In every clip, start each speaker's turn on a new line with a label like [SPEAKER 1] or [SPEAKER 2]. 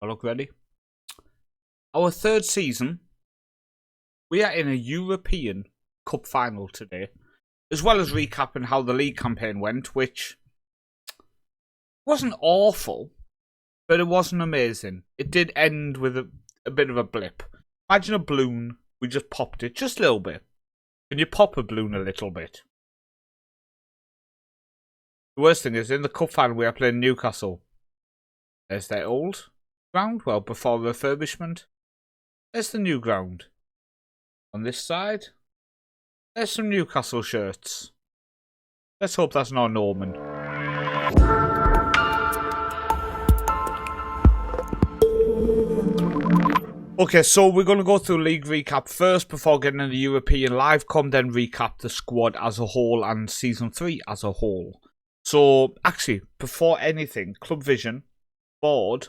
[SPEAKER 1] I look ready. Our third season. We are in a European Cup final today, as well as recapping how the league campaign went, which wasn't awful, but it wasn't amazing. It did end with a bit of a blip. Imagine a balloon. We just popped it just a little bit. Can you pop a balloon a little bit? The worst thing is, in the cup final, we are playing Newcastle. There's their old ground, well, before refurbishment. There's the new ground. On this side, there's some Newcastle shirts. Let's hope that's not Northman. Okay, so we're going to go through league recap first before getting into the European live com, then recap the squad as a whole and Season 3 as a whole. So, actually, before anything, Club Vision, board,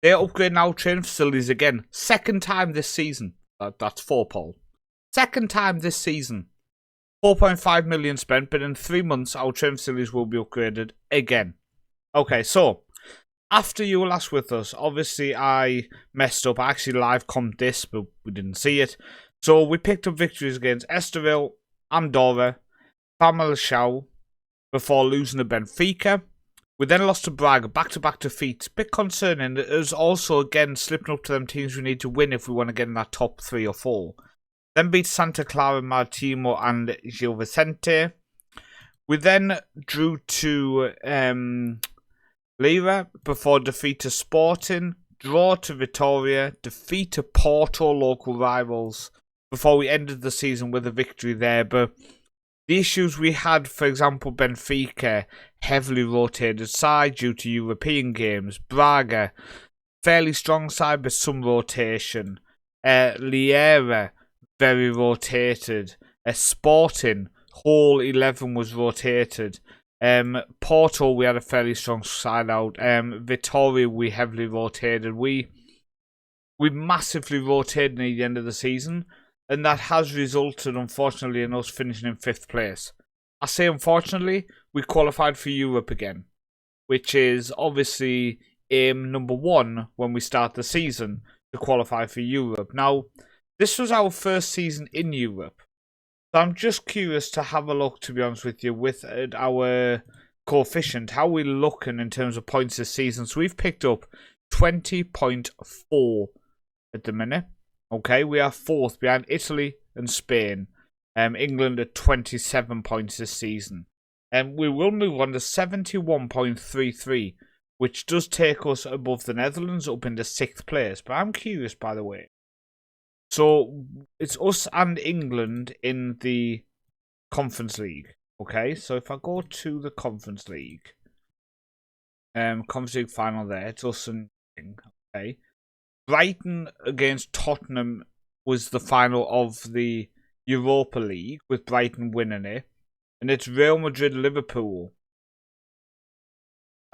[SPEAKER 1] they're upgrading our training facilities again. Second time this season. That's 4, Paul. Second time this season. 4.5 million spent, but in 3 months, our training facilities will be upgraded again. Okay, so after you were last with us, obviously I messed up. I actually live comped this, but we didn't see it. So we picked up victories against Estoril, Andorra, Famalicão, before losing to Benfica. We then lost to Braga, back-to-back defeats. Bit concerning. It was also, again, slipping up to them teams we need to win if we want to get in that top 3 or 4. Then beat Santa Clara, Maritimo and Gil Vicente. We then drew to Lira before defeat to Sporting, draw to Vitória, defeat to Porto, local rivals, before we ended the season with a victory there. But the issues we had, for example, Benfica, heavily rotated side due to European games. Braga, fairly strong side but some rotation. Liera, very rotated. Sporting, whole 11 was rotated. Porto, we had a fairly strong side out. Vitória, we heavily rotated. We massively rotated near the end of the season, and that has resulted, unfortunately, in us finishing in 5th place. I say unfortunately, we qualified for Europe again, which is obviously aim number 1 when we start the season, to qualify for Europe. Now, this was our first season in Europe. So I'm just curious to have a look, to be honest with you, with our coefficient, how we're looking in terms of points this season. So we've picked up 20.4 at the minute. Okay, we are 4th behind Italy and Spain. England at 27 points this season. We will move on to 71.33, which does take us above the Netherlands, up into 6th place. But I'm curious, by the way. So it's us and England in the Conference League. Okay, so if I go to the Conference League, Conference League final there, it's us and England. Okay, Brighton against Tottenham was the final of the Europa League, with Brighton winning it, and it's Real Madrid Liverpool.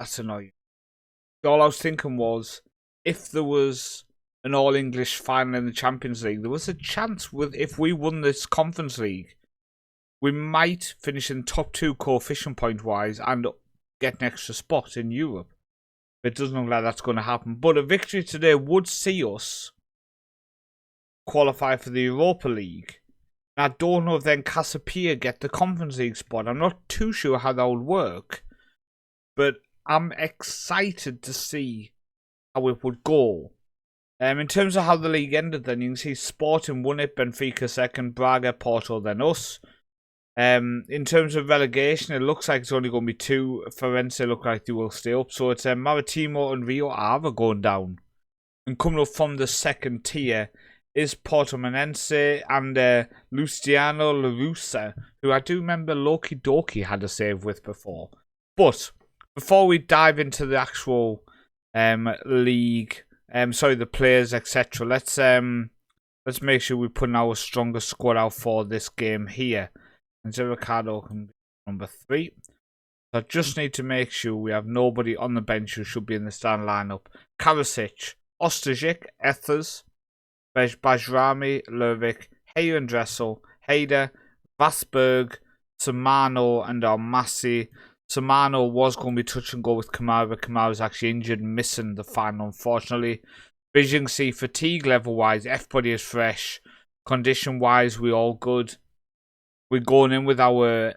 [SPEAKER 1] That's annoying. All I was thinking was, if there was an all-English final in the Champions League, there was a chance with, if we won this Conference League, we might finish in top 2 coefficient point-wise and get an extra spot in Europe. It doesn't look like that's going to happen. But a victory today would see us qualify for the Europa League. And I don't know if then Casapia get the Conference League spot. I'm not too sure how that would work. But I'm excited to see how it would go. In terms of how the league ended, then you can see Sporting won it, Benfica 2nd, Braga, Porto, then us. In terms of relegation, it looks like it's only going to be 2. Firenze look like they will stay up. So it's Maritimo and Rio Ave going down. And coming up from the 2nd tier is Portimonense and Luciano La Russa, who I do remember Loki Doki had a save with before. But before we dive into the actual league, the players, etc., let's make sure we put our strongest squad out for this game here. And so Ricardo can be number 3. So I just need to make sure we have nobody on the bench who should be in the starting lineup. Karasic, Ostajic, Ethers, Bajrami, Lervik, Heyer and Dressel, Hayder, Vasberg, Samano and Almasi. Samano was going to be touch and go with Kamara, but Kamara's actually injured, missing the final, unfortunately. But as you can see, fatigue level-wise, everybody is fresh. Condition-wise, we're all good. We're going in with our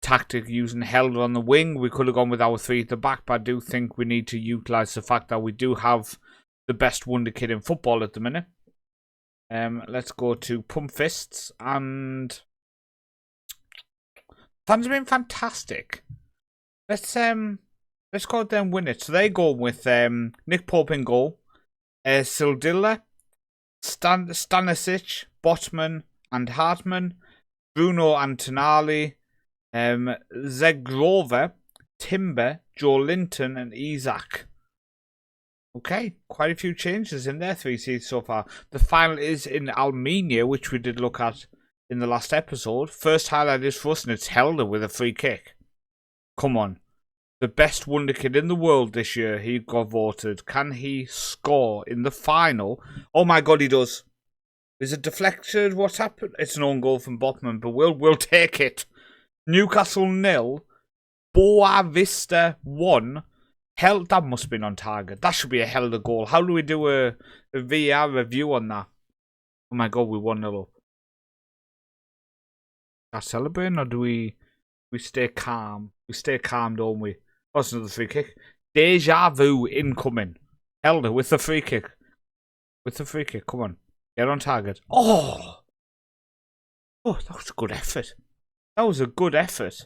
[SPEAKER 1] tactic using Helder on the wing. We could have gone with our 3 at the back, but I do think we need to utilise the fact that we do have the best wonder kid in football at the minute. Let's go to Pump Fists, and fans have been fantastic. Let's go out there and win it. So they go with Nick Pope in goal, Sildilla, Stanisic, Botman and Hartman, Bruno Antonali, Zegrova, Timber, Joe Linton and Isaac. Okay, quite a few changes in there, 3 seeds so far. The final is in Armenia, which we did look at in the last episode. First highlight is for us, and it's Helder with a free kick. Come on. The best wonder kid in the world this year, he got voted. Can he score in the final? Oh my god, he does. Is it deflected? What's happened? It's an own goal from Botman, but we'll take it. Newcastle 0, BOAVISTA 1. Hell, that must have been on target. That should be a Helder goal. How do we do a VR review on that? Oh my god, we 1-0 up. Are we celebrating, or do we stay calm? We stay calm, don't we? Oh, it's another free kick. Deja vu incoming. Helder with the free kick. With the free kick, come on. Get on target. Oh! Oh, that was a good effort. That was a good effort.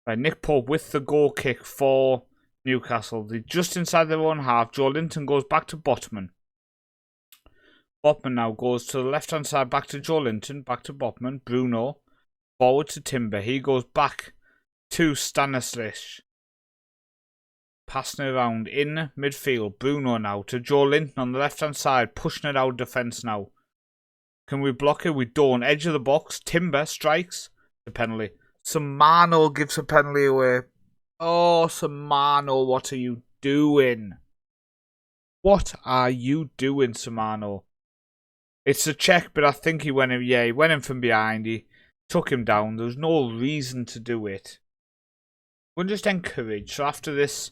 [SPEAKER 1] Right, Nick Pope with the goal kick for Newcastle. They're just inside their own half. Joe Linton goes back to Botman. Botman now goes to the left-hand side, back to Joe Linton, back to Botman. Bruno, forward to Timber. He goes back to Stanislas. Passing it around in midfield. Bruno now to Joe Linton on the left-hand side, pushing it out defence now. Can we block it? We don't. Edge of the box. Timber strikes the penalty. Samano gives a penalty away. Oh, Samano, what are you doing? What are you doing, Samano? It's a check, but I think he went in. Yeah, he went in from behind. He took him down. There was no reason to do it. We're just encouraged. So after this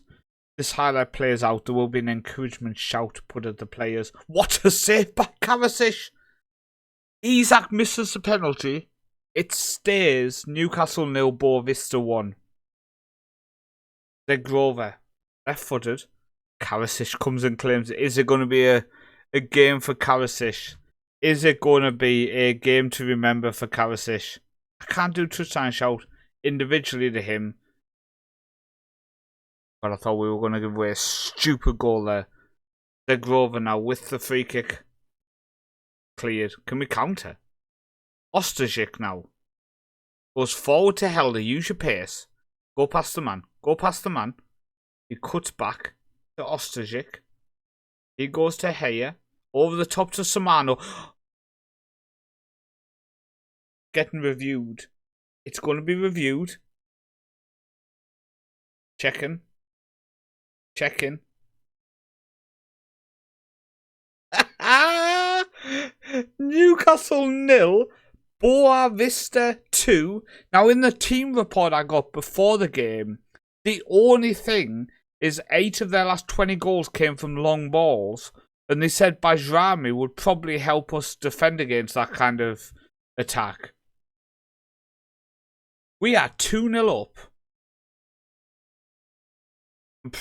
[SPEAKER 1] highlight plays out, there will be an encouragement shout put at the players. What a save by Karasic! Isaac misses the penalty. It stays Newcastle 0, BOAVISTA 1. Zegrova, left-footed. Karasic comes and claims it. Is it going to be a game for Karasic? Is it going to be a game to remember for Karasic? I can't do touchdown shout individually to him. But I thought we were going to give away a stupid goal there. Zegrova now with the free kick. Cleared. Can we counter? Ostajic now. Goes forward to Helder. Use your pace. Go past the man. Go past the man. He cuts back to Ostajic. He goes to Heyer. Over the top to Samano. Getting reviewed. It's going to be reviewed. Checking. Checking. Newcastle 0, BOAVISTA 2. Now, in the team report I got before the game, the only thing is 8 of their last 20 goals came from long balls, and they said Bajrami would probably help us defend against that kind of attack. We are 2-0 up. I'm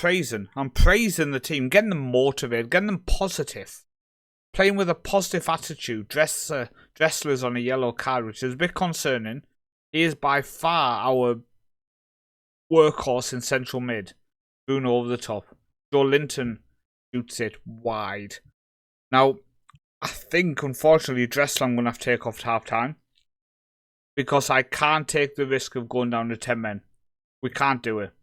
[SPEAKER 1] praising the team, getting them motivated, getting them positive. Playing with a positive attitude. Dressler's on a yellow card, which is a bit concerning. He is by far our workhorse in central mid. Bruno over the top. Joe Linton shoots it wide. Now, I think, unfortunately, Dressler I'm going to have to take off at half-time. Because I can't take the risk of going down to 10 men. We can't do it.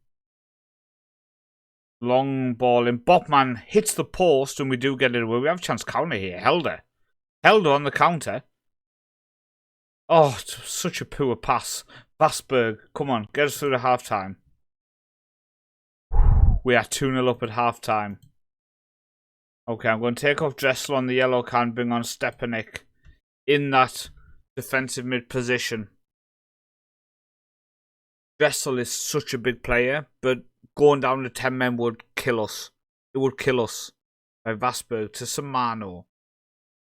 [SPEAKER 1] Long ball in. Botman hits the post and we do get it away. We have a chance to counter here. Helder on the counter. Oh, such a poor pass. Vasberg, come on. Get us through the half-time. We are 2-0 up at half-time. Okay, I'm going to take off Dressler on the yellow card and bring on Stepanek in that defensive mid position. Dressel is such a big player, but going down to 10 men would kill us. It would kill us. By Vasberg to Samano.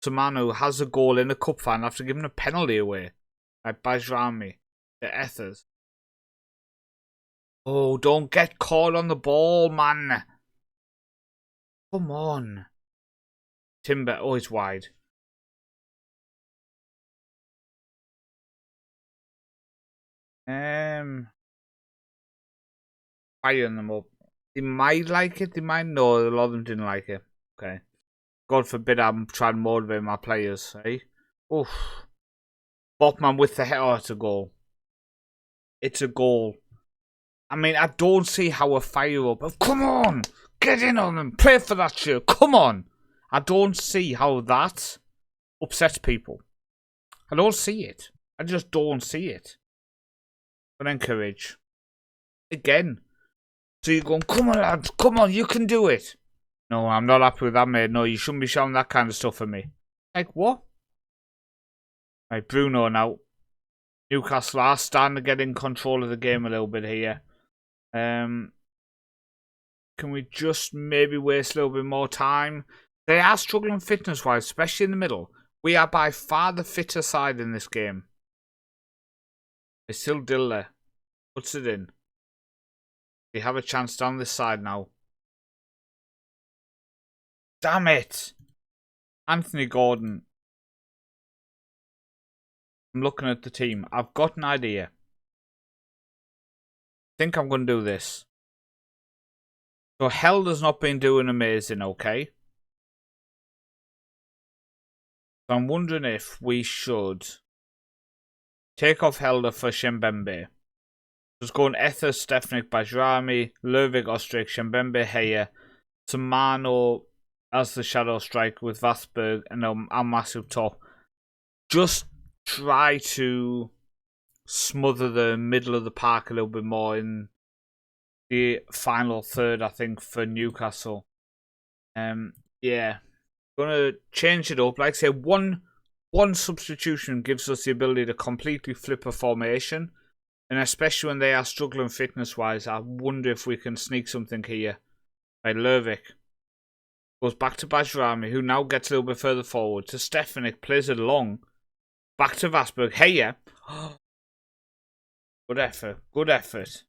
[SPEAKER 1] Samano has a goal in a cup final after giving a penalty away. By Bajrami to Ethers. Oh, don't get caught on the ball, man. Come on. Timber, oh, it's wide. Firing them up. They might like it, they might know. A lot of them didn't like it. Okay. God forbid I'm trying to motivate my players, eh? Oof. Botman with the head. Oh, it's a goal. It's a goal. I mean, I don't see how a fire up. Come on! Get in on them! Play for that shit! Come on! I don't see how that upsets people. I don't see it. I just don't see it. But encourage. Again. So you're going, come on, lads, come on, you can do it. No, I'm not happy with that, mate. No, you shouldn't be shouting that kind of stuff at me. Like, what? Right, Bruno now. Newcastle are starting to get in control of the game a little bit here. Can we just maybe waste a little bit more time? They are struggling fitness-wise, especially in the middle. We are by far the fitter side in this game. It's still Dilla. Puts it in. They have a chance down this side now. Damn it! Anthony Gordon. I'm looking at the team. I've got an idea. I think I'm going to do this. So Helder's not been doing amazing, okay? So I'm wondering if we should take off Helder for Shembembe. Just going Ether, Stefanik, Bajrami, Lervig, Ostrik, Shembembe, Heyer, Samano as the shadow strike with Vasberg and Almasu top. Just try to smother the middle of the park a little bit more in the final third, I think, for Newcastle. Yeah. Gonna change it up. Like I say, one substitution gives us the ability to completely flip a formation. And especially when they are struggling fitness-wise, I wonder if we can sneak something here. Right, Lervik goes back to Bajrami, who now gets a little bit further forward. To Stefanik, plays it along. Back to Vasberg. Hey, yeah. Good effort. Good effort.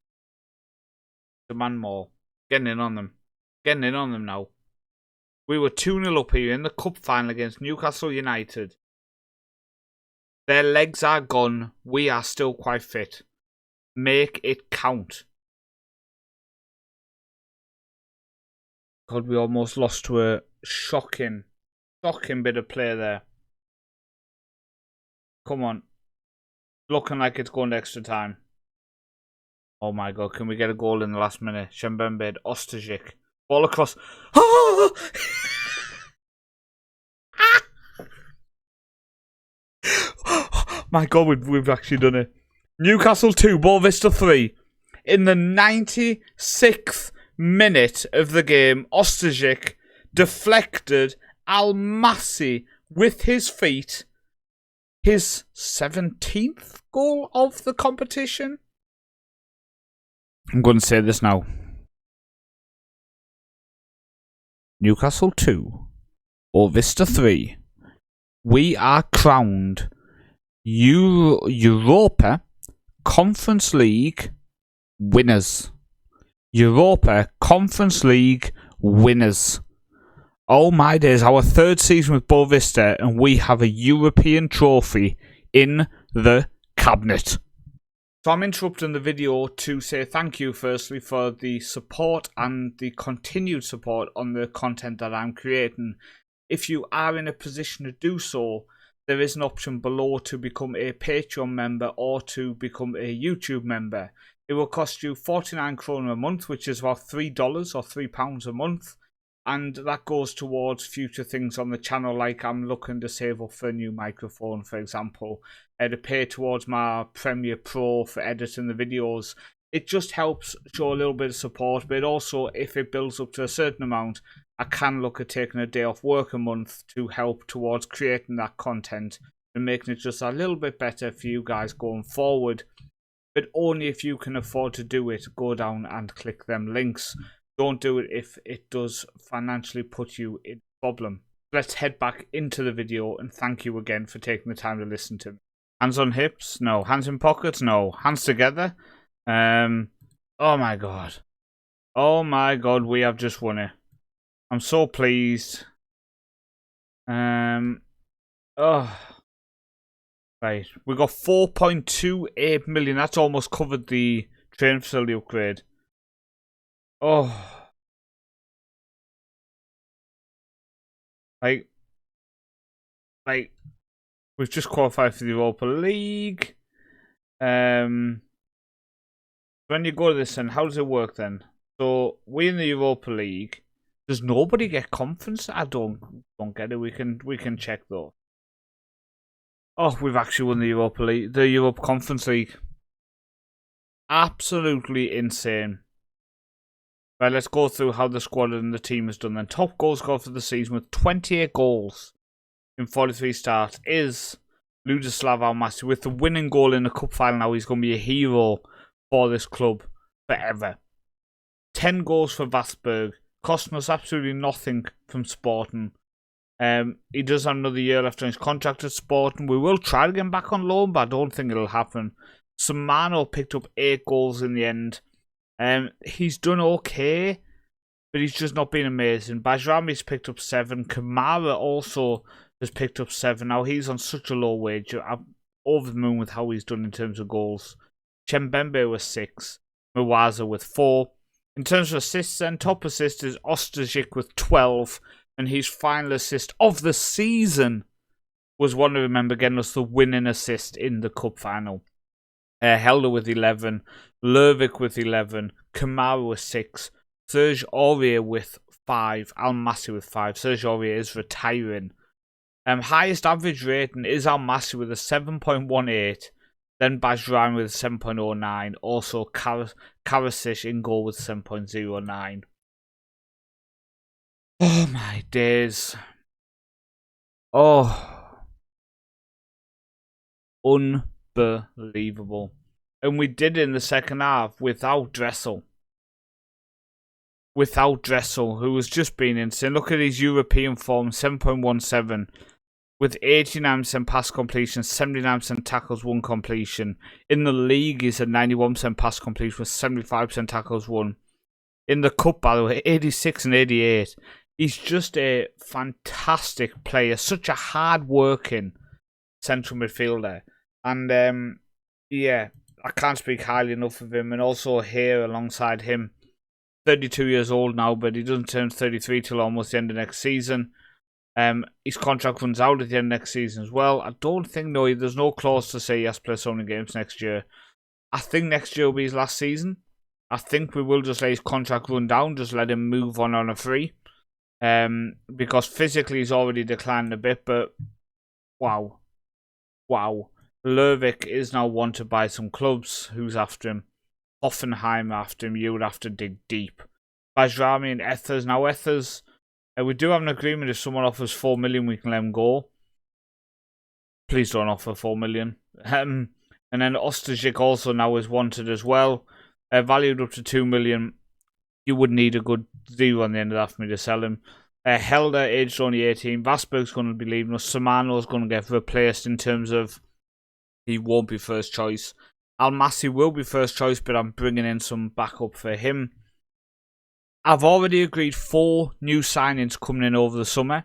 [SPEAKER 1] Demand more. Getting in on them. Getting in on them now. We were 2-0 up here in the cup final against Newcastle United. Their legs are gone. We are still quite fit. Make it count. God, we almost lost to a shocking bit of play there. Come on. Looking like it's going to extra time. Oh my God, can we get a goal in the last minute? Shembembe, Ostajic. Ball across. Oh! My God, we've actually done it. Newcastle 2, BOAVISTA 3. In the 96th minute of the game, Ostajic deflected Almasi with his feet. His 17th goal of the competition. I'm going to say this now. Newcastle 2, BOAVISTA 3. We are crowned EUROPA Conference League winners. EUROPA Conference League winners. Oh my days, our third season with BOAVISTA and we have a European trophy in the cabinet. So I'm interrupting the video to say thank you firstly for the support and the continued support on the content that I'm creating. If you are in a position to do so, there is an option below to become a Patreon member or to become a YouTube member. It will cost you £49 a month, which is about $3 or £3 a month. And that goes towards future things on the channel, like I'm looking to save up for a new microphone, for example, to pay towards my Premiere Pro for editing the videos. It just helps show a little bit of support, but also, if it builds up to a certain amount, I can look at taking a day off work a month to help towards creating that content and making it just a little bit better for you guys going forward. but only if you can afford to do it. Go down and click them links. Don't do it if it does financially put you in problem. Let's head back into the video, and thank you again for taking the time to listen to me. Hands on hips? No. Hands in pockets? No. Hands together? Oh my god. Oh my god, we have just won it. I'm so pleased. Oh. Right. We got 4.28 million. That's almost covered the training facility upgrade. Oh. Like, we've just qualified for the Europa League. When you go to this, then how does it work then? So we in the Europa League. Does nobody get conference? I don't get it. We can check though. Oh, we've actually won the Europa League, the Europe Conference League. Absolutely insane. Right, let's go through how the squad and the team has done then. Top goal scorer for the season with 28 goals in 43 starts is Ludoslav Almasi with the winning goal in the cup final. Now he's going to be a hero for this club forever. 10 goals for Vasberg, costing us absolutely nothing from Sporting. He does have another year left on his contract at Sporting. We will try to get him back on loan, but I don't think it'll happen. Samano picked up 8 goals in the end. He's done okay, but he's just not been amazing. Bajrami's picked up 7. Kamara also has picked up 7. Now he's on such a low wage. I'm over the moon with how he's done in terms of goals. Chembembe with 6. Mwaza with 4. In terms of assists, then top assist is Ostajic with 12, and his final assist of the season was one I remember getting us the winning assist in the cup final. Helder with 11, Lervik with 11, Kamara with 6, Serge Aurier with 5, Almasi with 5. Serge Aurier is retiring. Highest average rating is Almasi with a 7.18, then Bajrami with a 7.09, also Karasic in goal with 7.09. Oh my days. Oh. Unbelievable. And we did it in the second half without Dressel. Who has just been insane. Look at his European form, 7.17. With 89% pass completion, 79% tackles won completion. In the league, he's at 91% pass completion with 75% tackles won. In the cup, by the way, 86 and 88. He's just a fantastic player. Such a hard-working central midfielder. And, yeah, I can't speak highly enough of him. And also here, alongside him, 32 years old now, but he doesn't turn 33 till almost the end of next season. His contract runs out at the end of next season as well. I don't think, there's no clause to say he has to play so many games next year. I think next year will be his last season. I think we will just let his contract run down, just let him move on a free. Because physically he's already declined a bit, but wow. Lervik is now wanted by some clubs. Who's after him? Hoffenheim after him. You would have to dig deep. Bajrami and Ethers. Now Ethers, we do have an agreement. If someone offers 4 million, we can let him go. Please don't offer 4 million. And then Ostajic also now is wanted as well. Valued up to 2 million. You would need a good 0 on the end of that for me to sell him. Helder, aged only 18. Vasberg's going to be leaving us. Samano's going to get replaced in terms of he won't be first choice. Almasi will be first choice, but I'm bringing in some backup for him. I've already agreed 4 new signings coming in over the summer.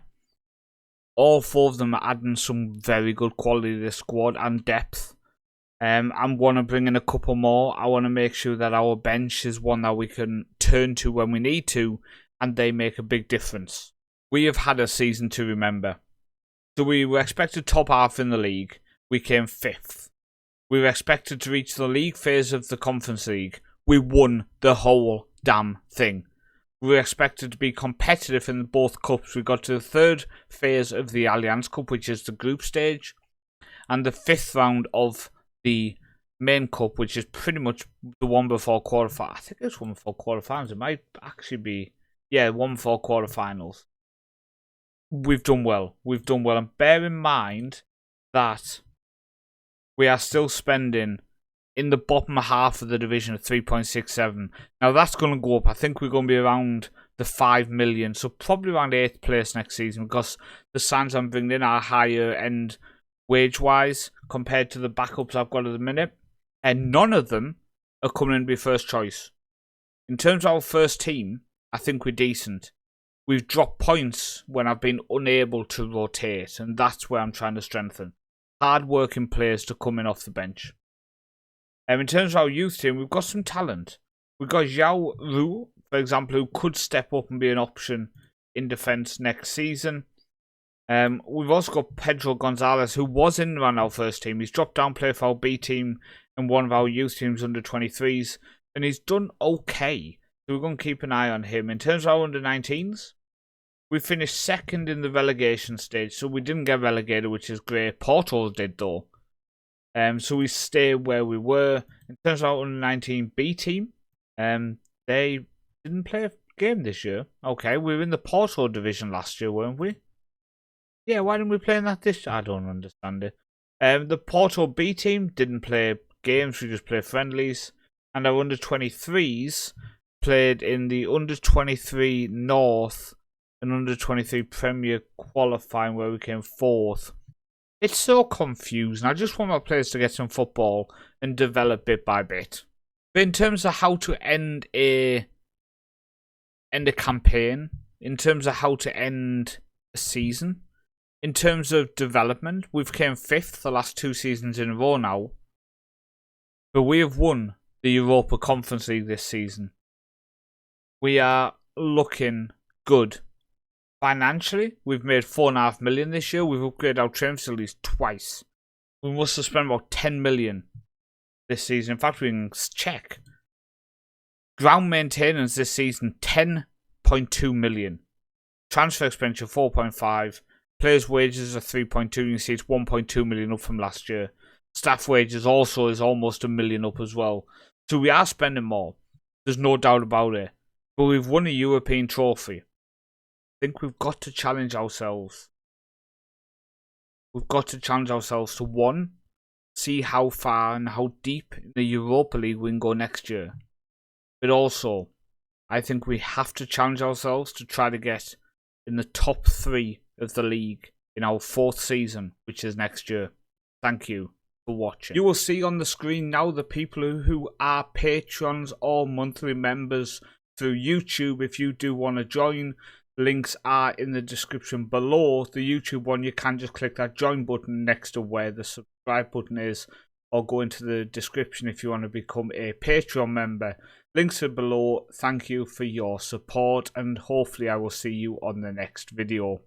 [SPEAKER 1] All 4 of them are adding some very good quality to the squad and depth. I want to bring in a couple more. I want to make sure that our bench is one that we can turn to when we need to, and they make a big difference. We have had a season to remember. So we were expected top half in the league. We came 5th. We were expected to reach the league phase of the Conference League. We won the whole damn thing. We were expected to be competitive in both cups. We got to the 3rd phase of the Allianz Cup, which is the group stage, and the 5th round of the main cup, which is pretty much the one before quarterfinals. I think it's one before quarterfinals. It might actually be, one before quarterfinals. We've done well. And bear in mind that we are still spending in the bottom half of the division at 3.67. Now that's going to go up. I think we're going to be around the 5 million, so probably around 8th place next season, because the signs I'm bringing in are higher end wage-wise compared to the backups I've got at the minute, and none of them are coming in to be first choice. In terms of our first team, I think we're decent. We've dropped points when I've been unable to rotate, and that's where I'm trying to strengthen. Hard-working players to come in off the bench. In terms of our youth team, we've got some talent. We've got Zhao Ru, for example, who could step up and be an option in defence next season. We've also got Pedro Gonzalez, who was in around our first team. He's dropped down, played for our B team and one of our youth teams under 23s, and he's done okay. So we're going to keep an eye on him. In terms of our under 19s, we finished second in the relegation stage, so we didn't get relegated, which is great. Porto did though. So we stay where we were. In terms of our under 19 B team, they didn't play a game this year. Okay, we were in the Porto division last year, weren't we? Yeah, why didn't we play in that this year? I don't understand it. The Porto B team didn't play games, we just played friendlies. And our under 23s played in the under 23 North and under 23 Premier qualifying, where we came 4th. It's so confusing. I just want my players to get some football and develop bit by bit. But in terms of how to end a campaign, in terms of how to end a season, in terms of development, we've came 5th the last 2 seasons in a row now. But we have won the Europa Conference League this season. We are looking good. Financially, we've made 4.5 million this year. We've upgraded our training facilities twice. We must have spent about 10 million this season. In fact, we can check. Ground maintenance this season, 10.2 million. Transfer expenditure, 4.5. Players' wages are 3.2. You can see it's 1.2 million up from last year. Staff wages also is almost 1 million up as well. So we are spending more. There's no doubt about it. But we've won a European trophy. I think we've got to challenge ourselves. We've got to challenge ourselves to, one, see how far and how deep in the Europa League we can go next year. But also, I think we have to challenge ourselves to try to get in the top 3 of the league in our 4th season, which is next year. Thank you for watching. You will see on the screen now the people who are patrons or monthly members through YouTube. If you do want to join, links are in the description below. The YouTube one, you can just click that join button next to where the subscribe button is, or go into the description if you want to become a Patreon member. Links are below. Thank you for your support, and hopefully I will see you on the next video.